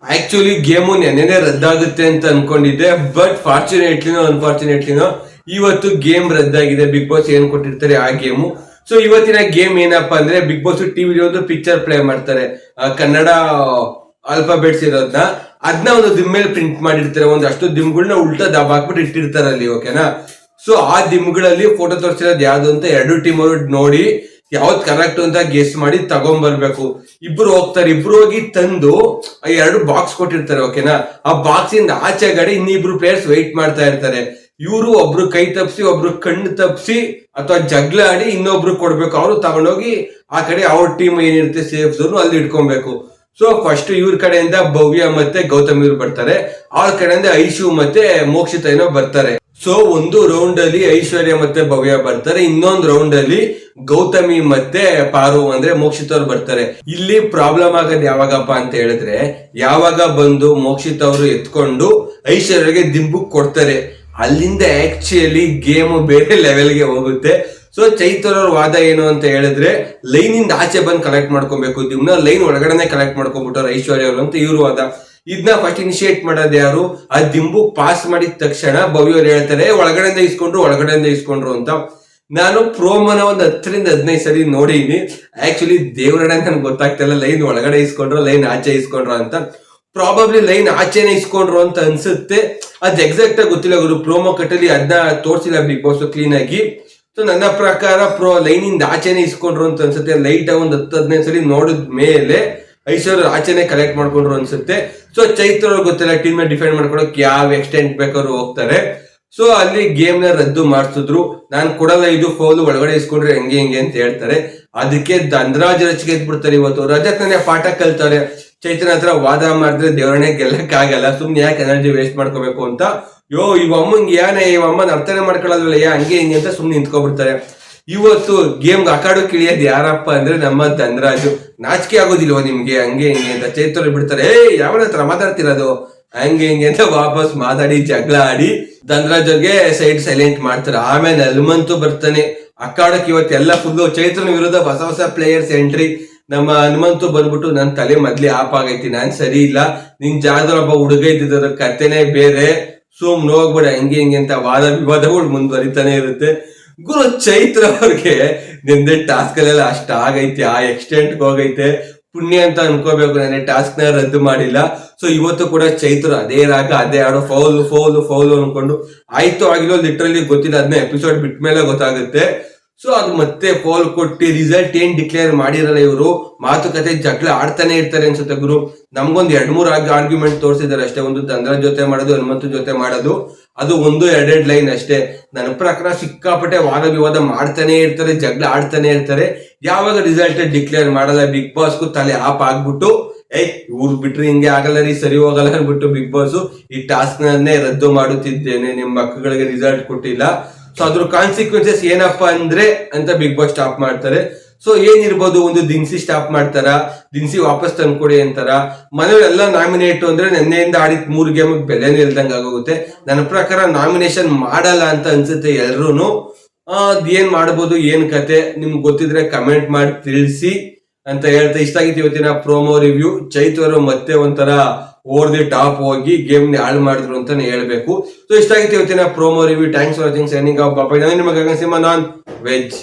Actually game ನೆನ್ನೆನೆ ರದ್ದಾಗುತ್ತೆ ಅಂತ ಅನ್ಕೊಂಡಿದ್ದೆ, but ಫಾರ್ಚುನೇಟ್ಲಿನೋ ಅನ್ಫಾರ್ಚುನೇಟ್ಲಿನೋ ಇವತ್ತು ಗೇಮ್ ರದ್ದಾಗಿದೆ. ಬಿಗ್ ಬಾಸ್ ಏನ್ ಕೊಟ್ಟಿರ್ತಾರೆ ಆ ಗೇಮು. ಸೊ ಇವತ್ತಿನ ಗೇಮ್ ಏನಪ್ಪಾ ಅಂದ್ರೆ, ಬಿಗ್ ಬಾಸ್ ಟಿವಿ ಒಂದು ಪಿಕ್ಚರ್ ಪ್ಲೇ ಮಾಡ್ತಾರೆ, ಕನ್ನಡ ಆಲ್ಫಾಬೆಟ್ಸ್ ಇರೋದನ್ನ, ಅದನ್ನ ಒಂದು ದಿಮ್ ಮೇಲೆ ಪ್ರಿಂಟ್ ಮಾಡಿರ್ತಾರೆ. ಒಂದಷ್ಟು ದಿಮ್ಗಳನ್ನ ಉಲ್ಟಾ ದಬಾಕ್ಬಿಟ್ಟು ಇಟ್ಟಿರ್ತಾರೆ ಅಲ್ಲಿ, ಓಕೆನಾ. ಸೊ ಆ ದಿಮ್ಗಳಲ್ಲಿ ಫೋಟೋ ತೋರಿಸಿರೋದು ಯಾವ್ದು ಅಂತ ಎರಡು ಟೀಮ್ ಅವರು ನೋಡಿ ಯಾವ್ದು ಕರೆಕ್ಟ್ ಅಂತ ಗೆಸ್ ಮಾಡಿ ತಗೊಂಡ್ಬರ್ಬೇಕು. ಇಬ್ರು ಹೋಗ್ತಾರೆ, ಇಬ್ರು ಹೋಗಿ ತಂದು ಎರಡು ಬಾಕ್ಸ್ ಕೊಟ್ಟಿರ್ತಾರೆ, ಓಕೆನಾ. ಆ ಬಾಕ್ಸ್ ಇಂದ ಆಚೆಗಡೆ ಇನ್ನಿಬ್ರು ಪ್ಲೇಯರ್ಸ್ ವೆಯ್ಟ್ ಮಾಡ್ತಾ ಇರ್ತಾರೆ. ಇವರು ಒಬ್ರು ಕೈ ತಪ್ಸಿ, ಒಬ್ರು ಕಣ್ಣು ತಪ್ಸಿ ಅಥವಾ ಜಗಳ ಆಡಿ ಇನ್ನೊಬ್ರು ಕೊಡ್ಬೇಕು. ಅವರು ತಗೊಂಡೋಗಿ ಆ ಕಡೆ ಅವ್ರ ಟೀಮ್ ಏನಿರುತ್ತೆ ಸೇಫ್ ಝೋನ್ ಅಲ್ಲಿ ಇಟ್ಕೊಬೇಕು. ಸೊ ಫಸ್ಟ್ ಇವ್ರ ಕಡೆಯಿಂದ ಭವ್ಯ ಮತ್ತೆ ಗೌತಮ್ ಇವ್ರು ಬರ್ತಾರೆ, ಅವ್ರ ಕಡೆಯಿಂದ ಐಶು ಮತ್ತೆ ಮೋಕ್ಷಿತ ಏನೋ ಬರ್ತಾರೆ. ಸೊ ಒಂದು ರೌಂಡ್ ಅಲ್ಲಿ ಐಶ್ವರ್ಯ ಮತ್ತೆ ಭವ್ಯ ಬರ್ತಾರೆ, ಇನ್ನೊಂದು ರೌಂಡ್ ಅಲ್ಲಿ ಗೌತಮಿ ಮತ್ತೆ ಪಾರು ಅಂದ್ರೆ ಮೋಕ್ಷಿತ್ ಅವ್ರು ಬರ್ತಾರೆ. ಇಲ್ಲಿ ಪ್ರಾಬ್ಲಮ್ ಆಗೋದು ಯಾವಾಗಪ್ಪ ಅಂತ ಹೇಳಿದ್ರೆ, ಯಾವಾಗ ಬಂದು ಮೋಕ್ಷಿತ್ ಅವರು ಎತ್ಕೊಂಡು ಐಶ್ವರ್ಯಗೆ ದಿಂಬುಕ್ ಕೊಡ್ತಾರೆ, ಅಲ್ಲಿಂದ ಆಕ್ಚುಲಿ ಗೇಮ್ ಬೇರೆ ಲೆವೆಲ್ಗೆ ಹೋಗುತ್ತೆ. ಸೊ ಚೈತರ್ ಅವ್ರ ವಾದ ಏನು ಅಂತ ಹೇಳಿದ್ರೆ, ಲೈನ್ ಇಂದ ಆಚೆ ಬಂದು ಕಲೆಕ್ಟ್ ಮಾಡ್ಕೊಬೇಕು, ದಿಮ್ನ ಲೈನ್ ಒಳಗಡೆ ಕಲೆಕ್ಟ್ ಮಾಡ್ಕೊಂಡ್ಬಿಟ್ಟವ್ರು ಐಶ್ವರ್ಯ ಅವರು ಅಂತ ಇವ್ರು ವಾದ. ಇದನ್ನ ಫಸ್ಟ್ ಇನಿಶಿಯೇಟ್ ಮಾಡೋದು ಯಾರು? ಆ ದಿಂಬು ಪಾಸ್ ಮಾಡಿದ ತಕ್ಷಣ ಭವ್ಯ ಅವ್ರು ಹೇಳ್ತಾರೆ ಒಳಗಡೆಯಿಂದ ಇಸ್ಕೊಂಡ್ರು ಅಂತ. ನಾನು ಪ್ರೋಮನ ಒಂದು 10-15 ಸರಿ ನೋಡಿನಿ. ಆಕ್ಚುಲಿ ದೇವರಡೆ ನನ್ಗೆ ಗೊತ್ತಾಗ್ತಿಲ್ಲ, ಲೈನ್ ಒಳಗಡೆ ಇಸ್ಕೊಂಡ್ರು ಲೈನ್ ಆಚೆ ಇಸ್ಕೊಂಡ್ರು ಅಂತ. ಪ್ರಾಬಬ್ಲಿ ಲೈನ್ ಆಚೆನೆ ಇಸ್ಕೊಂಡ್ರು ಅಂತ ಅನ್ಸುತ್ತೆ, ಅದ್ ಎಕ್ಸಾಕ್ಟ್ ಆಗಿ ಗೊತ್ತಿಲ್ಲ ಗುರು. ಪ್ರೋಮೋ ಕಟ್ಟಲ್ಲಿ ಅದನ್ನ ತೋರಿಸಿಲ್ಲ ಬಿಗ್ ಬಾಸ್ ಕ್ಲೀನ್ ಆಗಿ. ಸೊ ನನ್ನ ಪ್ರಕಾರ ಲೈನ್ ಇಂದ ಆಚೆನೆ ಇಸ್ಕೊಂಡ್ರು ಅಂತ ಅನ್ಸುತ್ತೆ. ಲೈಟ್ ಒಂದು 10-15 ಸರಿ ನೋಡಿದ ಮೇಲೆ ಐಶ್ವರ್ಯ ಆಚೆನೆ ಕಲೆಕ್ಟ್ ಮಾಡ್ಕೊಂಡ್ರು ಅನ್ಸುತ್ತೆ. ಸೊ ಚೈತ್ರ ಅವ್ರಿಗೆ ಗೊತ್ತಿಲ್ಲ, ಟೀಮ್ ನ ಡಿಫೆಂಡ್ ಮಾಡ್ಕೊಳಕ್ ಯಾವ ಎಕ್ಸ್ಟೆಂಟ್ ಬೇಕಾದ್ರು ಹೋಗ್ತಾರೆ. ಸೊ ಅಲ್ಲಿ ಗೇಮ್ ನ ರದ್ದು ಮಾಡಿಸಿದ್ರು. ನಾನು ಕೊಡಲ್ಲ, ಇದು ಫೌಲ್, ಒಳಗಡೆ ಇಸ್ಕೊಂಡ್ರೆ ಹೆಂಗೆ ಅಂತ ಹೇಳ್ತಾರೆ. ಅದಕ್ಕೆ ಧನರಾಜ್ ರಚಿಗೆ ಎದ್ಬಿಡ್ತಾರೆ. ಇವತ್ತು ರಜತ್ ನನಗೆ ಪಾಠ ಕಲ್ತಾರೆ, ಚೈತನ್ಯ ಹತ್ರ ವಾದ ಮಾಡಿದ್ರೆ ದೇವರನ್ನೇ ಗೆಲ್ಲಕ್ಕಾಗಲ್ಲ, ಸುಮ್ನೆ ಯಾಕೆ ಎನರ್ಜಿ ವೇಸ್ಟ್ ಮಾಡ್ಕೋಬೇಕು ಅಂತ. ಇವಮ್ಮಂಗೆ ಏನೇ ಇವಮ್ಮನ ಅರ್ಥನೇ ಮಾಡ್ಕೊಳ್ಳೋದ್ರಲ್ಲ ಹಂಗೆ ಹಿಂಗೆ ಅಂತ ಸುಮ್ನೆ ನಿಂತ್ಕೊಬಿಡ್ತಾರೆ. ಇವತ್ತು ಗೇಮ್ಗೆ ಅಕಾಡಕ್ಕೆ ಇಳಿಯೋದು ಯಾರಪ್ಪ ಅಂದ್ರೆ ನಮ್ಮ ಧನರಾಜು. ನಾಚಿಕೆ ಆಗೋದಿಲ್ವ ನಿಮ್ಗೆ ಹಂಗೆ ಹಿಂಗೆ ಅಂತ ಚೈತ್ರ ಬಿಡ್ತಾರೆ, ಯಾವನ ಹತ್ರ ಮಾತಾಡ್ತಿರೋದು ಹಂಗೆ ಹಿಂಗೆ ಅಂತ ವಾಪಸ್ ಮಾತಾಡಿ ಜಗಳ ಆಡಿ ಧನರಾಜ್ಗೆ ಸೈಲೆಂಟ್ ಮಾಡ್ತಾರೆ. ಆಮೇಲೆ ಹನುಮಂತು ಬರ್ತಾನೆ ಅಕಾಡಕ್ಕೆ. ಇವತ್ತೆಲ್ಲ ಫುಲ್ಲು ಚೈತ್ರನ ವಿರುದ್ಧ ಹೊಸ ಪ್ಲೇಯರ್ಸ್ ಎಂಟ್ರಿ. ನಮ್ಮ ಹನುಮಂತು ಬಂದ್ಬಿಟ್ಟು ನನ್ ತಲೆ ಮೊದ್ಲೇ ಆಪ್ ಆಗೈತಿ, ನಾನ್ ಸರಿ ಇಲ್ಲ, ನಿನ್ ಜಾಗದಲ್ಲಿ ಒಬ್ಬ ಹುಡುಗ ಇದ್ದಿದ್ರ ಕತೆನೆ ಬೇರೆ, ಸುಮ್ ಹೋಗ್ಬೇಡ ಹಂಗೆ ಹಿಂಗೆ ಅಂತ ವಾದ ವಿವಾದಗಳು ಮುಂದುವರಿತಾನೆ ಇರುತ್ತೆ. ಗುರು ಚೈತ್ರ ಅವ್ರಿಗೆ ನಿಂದೆ ಟಾಸ್ಕ್ ಅಲ್ಲೆಲ್ಲ ಅಷ್ಟ ಆಗೈತಿ, ಆ ಎಕ್ಸ್ಟೆಂಟ್ ಹೋಗೈತೆ, ಪುಣ್ಯ ಅಂತ ಅನ್ಕೋಬೇಕು. ನಾನೇ ಟಾಸ್ಕ್ ನ ರದ್ದು ಮಾಡಿಲ್ಲ. ಸೊ ಇವತ್ತು ಕೂಡ ಚೈತ್ರ ಅದೇ ರಾಗ ಅದೇ ಆಡೋ ಫೌಲ್ ಅನ್ಕೊಂಡು ಆಯ್ತು ಆಗಿಲ್ಲ ಲಿಟ್ರಲಿ ಗೊತ್ತಿಲ್ಲ, ಅದನ್ನ ಎಪಿಸೋಡ್ ಬಿಟ್ಟ ಮೇಲೆ ಗೊತ್ತಾಗುತ್ತೆ. ಸೊ ಅದು ಮತ್ತೆ ಫೌಲ್ ಕೊಟ್ಟು ರಿಸಲ್ಟ್ ಏನ್ ಡಿಕ್ಲೇರ್ ಮಾಡಿರಲ್ಲ, ಇವರು ಮಾತುಕತೆ ಜಗಳ ಆಡ್ತಾನೆ ಇರ್ತಾರೆ ಅನ್ಸುತ್ತೆ ಗುರು. ನಮ್ಗೊಂದು 2-3 ಆರ್ಗ್ಯುಮೆಂಟ್ ತೋರಿಸಿದಾರೆ ಅಷ್ಟೇ. ಒಂದು ಧನರಾಜ್ ಜೊತೆ ಮಾಡೋದು, ಹನುಮಂತು ಜೊತೆ ಮಾಡೋದು, ಅದು 1-2 ಲೈನ್ ಅಷ್ಟೇ. ನನ್ನ ಪ್ರಕಾರ ಸಿಕ್ಕಾಪಟ್ಟೆ ವಾದ ವಿವಾದ ಮಾಡ್ತಾನೆ ಇರ್ತಾರೆ, ಜಗಳ ಆಡ್ತಾನೆ ಇರ್ತಾರೆ. ಯಾವಾಗ ರಿಸಲ್ಟ್ ಡಿಕ್ಲೇರ್ ಮಾಡಲ್ಲ, ಬಿಗ್ ಬಾಸ್ಗೂ ತಲೆ ಆಪ್ ಆಗ್ಬಿಟ್ಟು ಇವ್ರು ಬಿಟ್ರೆ ಹಿಂಗೆ ಆಗಲ್ಲ ರೀ, ಸರಿ ಹೋಗಲ್ಲ ಅನ್ಬಿಟ್ಟು ಬಿಗ್ ಬಾಸ್ ಈ ಟಾಸ್ಕ್ ನನ್ನೇ ರದ್ದು ಮಾಡುತ್ತಿದ್ದೇನೆ, ನಿಮ್ ಮಕ್ಕಳಿಗೆ ರಿಸಲ್ಟ್ ಕೊಟ್ಟಿಲ್ಲ. ಸೊ ಅದ್ರ ಕಾನ್ಸಿಕ್ವೆನ್ಸಸ್ ಏನಪ್ಪಾ ಅಂದ್ರೆ ಅಂತ ಬಿಗ್ ಬಾಸ್ ಸ್ಟಾಪ್ ಮಾಡ್ತಾರೆ. ಸೊ ಏನಿರ್ಬೋದು, ಒಂದು ದಿನಸಿ ಸ್ಟಾಪ್ ಮಾಡ್ತಾರ, ದಿನಸಿ ವಾಪಸ್ ತಂದ್ಕೊಡಿ ಅಂತಾರ. ಮನೆಯಲ್ಲ ನಾಮಿನೇಟ್ ಅಂದ್ರೆ ನೆನ್ನೆಯಿಂದ ಆಡಿದ 3 ಗೇಮ್ ಬೆಲೆನೇ ಇಲ್ದಂಗೆ ಆಗೋಗುತ್ತೆ. ನನ್ನ ಪ್ರಕಾರ ನಾಮಿನೇಷನ್ ಮಾಡಲ್ಲ ಅಂತ ಅನ್ಸುತ್ತೆ ಎಲ್ರು. ಏನ್ ಮಾಡ್ಬೋದು, ಏನ್ ಕತೆ ನಿಮ್ಗೆ ಗೊತ್ತಿದ್ರೆ ಕಮೆಂಟ್ ಮಾಡಿ ತಿಳಿಸಿ ಅಂತ ಹೇಳ್ತಾ ಇಷ್ಟ ಆಗಿತ್ತು ಇವತ್ತಿನ ಪ್ರೋಮೋ ರಿವ್ಯೂ. ಚೈತವರು ಮತ್ತೆ ಒಂಥರ ಓವರ್ ದಿ ಟಾಪ್ ಹೋಗಿ ಗೇಮ್ ನ ಹಾಳು ಮಾಡಿದ್ರು ಅಂತಾನೆ ಹೇಳ್ಬೇಕು. ಸೊ ಇಷ್ಟ ಆಗಿತ್ತು ಇವತ್ತಿನ promo review. Thanks for watching, signing off. Bye. ನಿಮ್ಮ ಗಗನ್ ಸಿಂಹ, ನಾನ್ ವೆಜ್.